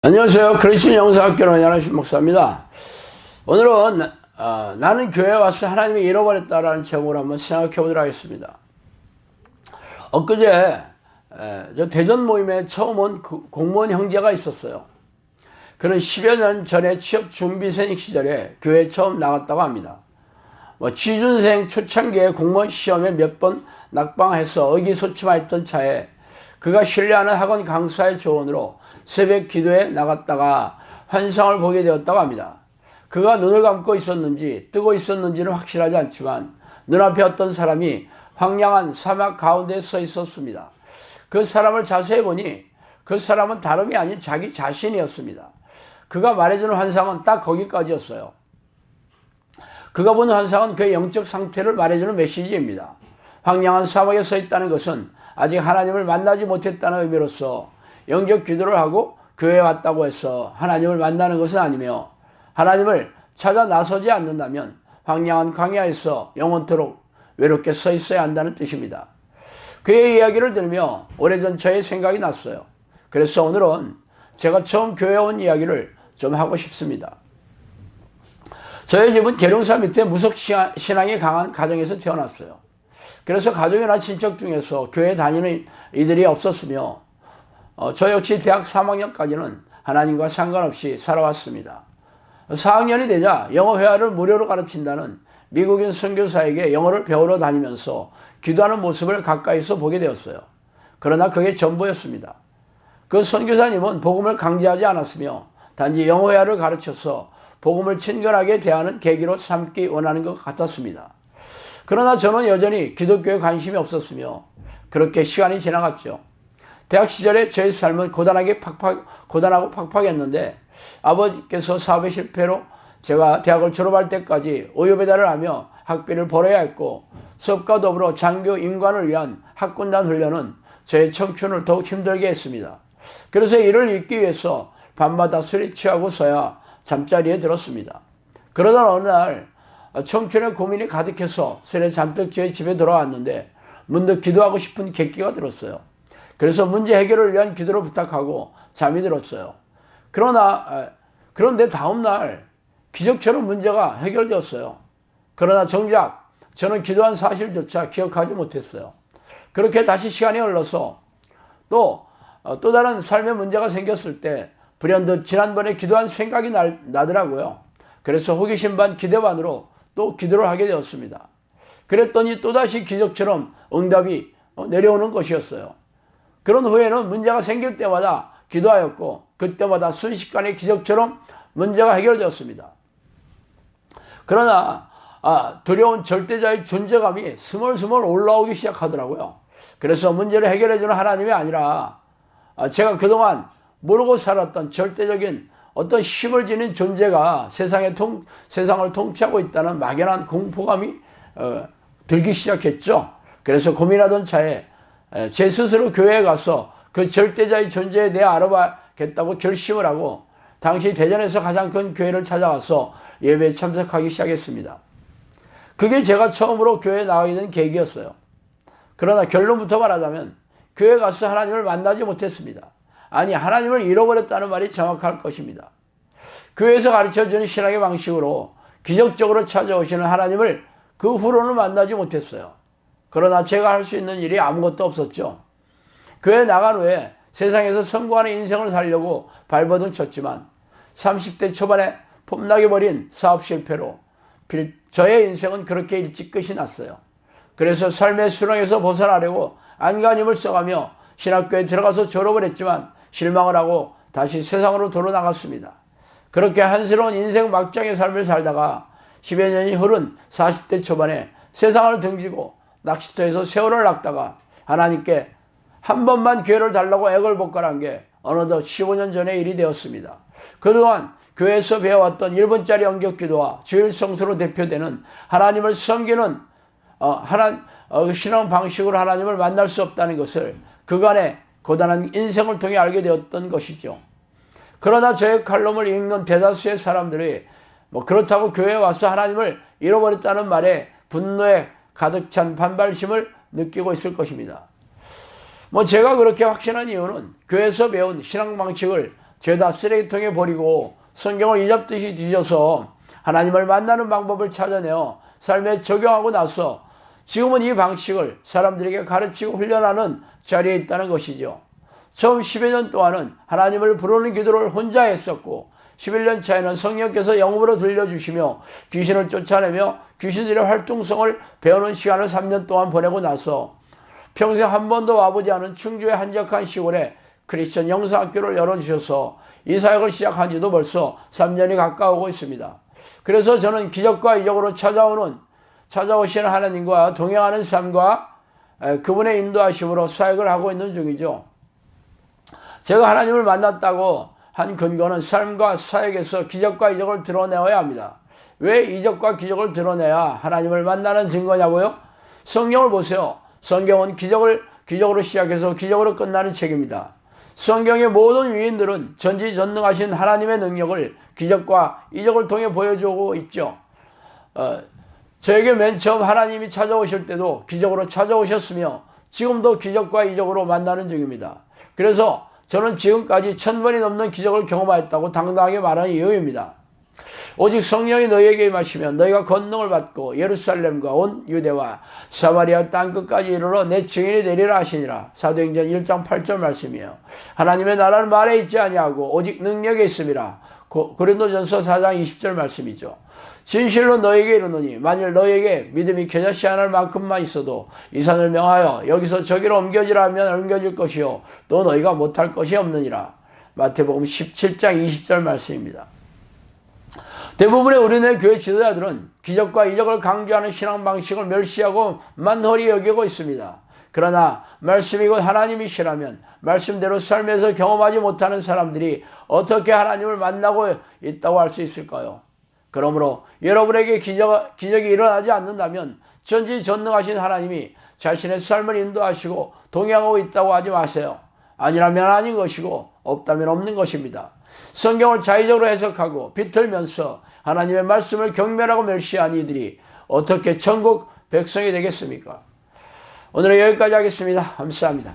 안녕하세요. 그리스도인 영상학교로 연하신 목사입니다. 오늘은 나는 교회에 와서 하나님이 잃어버렸다라는 제목으로 한번 생각해 보도록 하겠습니다. 엊그제 저 대전 모임에 처음 온 공무원 형제가 있었어요. 그는 10여 년 전에 취업 준비생 시절에 교회에 처음 나갔다고 합니다. 취준생 초창기에 공무원 시험에 몇 번 낙방해서 의기소침했던 차에 그가 신뢰하는 학원 강사의 조언으로 새벽 기도에 나갔다가 환상을 보게 되었다고 합니다. 그가 눈을 감고 있었는지 뜨고 있었는지는 확실하지 않지만 눈앞에 어떤 사람이 황량한 사막 가운데 서 있었습니다. 그 사람을 자세히 보니 그 사람은 다름이 아닌 자기 자신이었습니다. 그가 말해주는 환상은 딱 거기까지였어요. 그가 본 환상은 그의 영적 상태를 말해주는 메시지입니다. 황량한 사막에 서 있다는 것은 아직 하나님을 만나지 못했다는 의미로서 영적 기도를 하고 교회에 왔다고 해서 하나님을 만나는 것은 아니며, 하나님을 찾아 나서지 않는다면 황량한 광야에서 영원토록 외롭게 서 있어야 한다는 뜻입니다. 그의 이야기를 들으며 오래전 저의 생각이 났어요. 그래서 오늘은 제가 처음 교회에 온 이야기를 좀 하고 싶습니다. 저희 집은 계룡사 밑에 무속 신앙이 강한 가정에서 태어났어요. 그래서 가족이나 친척 중에서 교회 다니는 이들이 없었으며 저 역시 대학 3학년까지는 하나님과 상관없이 살아왔습니다. 4학년이 되자 영어 회화를 무료로 가르친다는 미국인 선교사에게 영어를 배우러 다니면서 기도하는 모습을 가까이서 보게 되었어요. 그러나 그게 전부였습니다. 그 선교사님은 복음을 강제하지 않았으며 단지 영어 회화를 가르쳐서 복음을 친근하게 대하는 계기로 삼기 원하는 것 같았습니다. 그러나 저는 여전히 기독교에 관심이 없었으며 그렇게 시간이 지나갔죠. 대학 시절에 저의 삶은 고단하고 팍팍했는데 아버지께서 사업의 실패로 제가 대학을 졸업할 때까지 우유배달을 하며 학비를 벌어야 했고, 수업과 더불어 장교 임관을 위한 학군단 훈련은 저의 청춘을 더욱 힘들게 했습니다. 그래서 이를 잊기 위해서 밤마다 술에 취하고서야 잠자리에 들었습니다. 그러던 어느 날 청춘의 고민이 가득해서 술에 잔뜩 취해 집에 돌아왔는데 문득 기도하고 싶은 객기가 들었어요. 그래서 문제 해결을 위한 기도를 부탁하고 잠이 들었어요. 그런데 다음날 기적처럼 문제가 해결되었어요. 그러나 정작 저는 기도한 사실조차 기억하지 못했어요. 그렇게 다시 시간이 흘러서 또 다른 삶의 문제가 생겼을 때 불현듯 지난번에 기도한 생각이 나더라고요. 그래서 호기심 반 기대 반으로 또 기도를 하게 되었습니다. 그랬더니 또다시 기적처럼 응답이 내려오는 것이었어요. 그런 후에는 문제가 생길 때마다 기도하였고 그때마다 순식간에 기적처럼 문제가 해결되었습니다. 그러나 두려운 절대자의 존재감이 스멀스멀 올라오기 시작하더라고요. 그래서 문제를 해결해주는 하나님이 아니라 제가 그동안 모르고 살았던 절대적인 어떤 힘을 지닌 존재가 세상을 통치하고 있다는 막연한 공포감이 들기 시작했죠. 그래서 고민하던 차에 제 스스로 교회에 가서 그 절대자의 존재에 대해 알아봐야겠다고 결심을 하고 당시 대전에서 가장 큰 교회를 찾아가서 예배에 참석하기 시작했습니다. 그게 제가 처음으로 교회에 나가게 된 계기였어요. 그러나 결론부터 말하자면 교회에 가서 하나님을 만나지 못했습니다. 아니, 하나님을 잃어버렸다는 말이 정확할 것입니다. 교회에서 가르쳐주는 신앙의 방식으로 기적적으로 찾아오시는 하나님을 그 후로는 만나지 못했어요. 그러나 제가 할 수 있는 일이 아무것도 없었죠. 교회 나간 후에 세상에서 성공하는 인생을 살려고 발버둥 쳤지만 30대 초반에 폼나게 버린 사업 실패로 저의 인생은 그렇게 일찍 끝이 났어요. 그래서 삶의 수렁에서 벗어나려고 안간힘을 써가며 신학교에 들어가서 졸업을 했지만 실망을 하고 다시 세상으로 돌아나갔습니다. 그렇게 한스러운 인생 막장의 삶을 살다가 10여 년이 흐른 40대 초반에 세상을 등지고 낚시터에서 세월을 낚다가 하나님께 한 번만 기회를 달라고 액을 복걸한 게 어느덧 15년 전의 일이 되었습니다. 그동안 교회에서 배워왔던 1분짜리 영격기도와 주일 성수로 대표되는 하나님을 섬기는 신앙 방식으로 하나님을 만날 수 없다는 것을 그간의 고단한 인생을 통해 알게 되었던 것이죠. 그러나 저의 칼럼을 읽는 대다수의 사람들이 그렇다고 교회에 와서 하나님을 잃어버렸다는 말에 분노에 가득 찬 반발심을 느끼고 있을 것입니다. 제가 그렇게 확신한 이유는 교회에서 배운 신앙 방식을 죄다 쓰레기통에 버리고 성경을 이잡듯이 뒤져서 하나님을 만나는 방법을 찾아내어 삶에 적용하고 나서 지금은 이 방식을 사람들에게 가르치고 훈련하는 자리에 있다는 것이죠. 처음 10여 년 동안은 하나님을 부르는 기도를 혼자 했었고 11년 차에는 성령께서 영으로 들려주시며 귀신을 쫓아내며 귀신들의 활동성을 배우는 시간을 3년 동안 보내고 나서 평생 한 번도 와보지 않은 충주의 한적한 시골에 크리스천 영성학교를 열어주셔서 이 사역을 시작한 지도 벌써 3년이 가까우고 있습니다. 그래서 저는 기적과 이적으로 찾아오시는 하나님과 동행하는 삶과 그분의 인도하심으로 사역을 하고 있는 중이죠. 제가 하나님을 만났다고 한 근거는 삶과 사역에서 기적과 이적을 드러내어야 합니다. 왜 이적과 기적을 드러내야 하나님을 만나는 증거냐고요? 성경을 보세요. 성경은 기적으로 시작해서 기적으로 끝나는 책입니다. 성경의 모든 위인들은 전지전능하신 하나님의 능력을 기적과 이적을 통해 보여주고 있죠. 저에게 맨 처음 하나님이 찾아오실 때도 기적으로 찾아오셨으며 지금도 기적과 이적으로 만나는 중입니다. 그래서 저는 지금까지 1000번이 넘는 기적을 경험하였다고 당당하게 말하는 이유입니다. 오직 성령이 너희에게 임하시면 너희가 권능을 받고 예루살렘과 온 유대와 사마리아 땅끝까지 이르러 내 증인이 되리라 하시니라. 사도행전 1장 8절 말씀이에요. 하나님의 나라는 말에 있지 아니하고 오직 능력에 있음이라. 고린도전서 4장 20절 말씀이죠. 진실로 너에게 이르노니 만일 너에게 믿음이 겨자씨 하나를 만큼만 있어도 이 산을 명하여 여기서 저기로 옮겨지라 하면 옮겨질 것이요 또 너희가 못할 것이 없느니라. 마태복음 17장 20절 말씀입니다. 대부분의 우리네 교회 지도자들은 기적과 이적을 강조하는 신앙 방식을 멸시하고 만홀히 여기고 있습니다. 그러나 말씀이 곧 하나님이시라면 말씀대로 삶에서 경험하지 못하는 사람들이 어떻게 하나님을 만나고 있다고 할 수 있을까요? 그러므로 여러분에게 기적이 일어나지 않는다면 전지전능하신 하나님이 자신의 삶을 인도하시고 동행하고 있다고 하지 마세요. 아니라면 아닌 것이고 없다면 없는 것입니다. 성경을 자의적으로 해석하고 비틀면서 하나님의 말씀을 경멸하고 멸시한 이들이 어떻게 천국 백성이 되겠습니까? 오늘은 여기까지 하겠습니다. 감사합니다.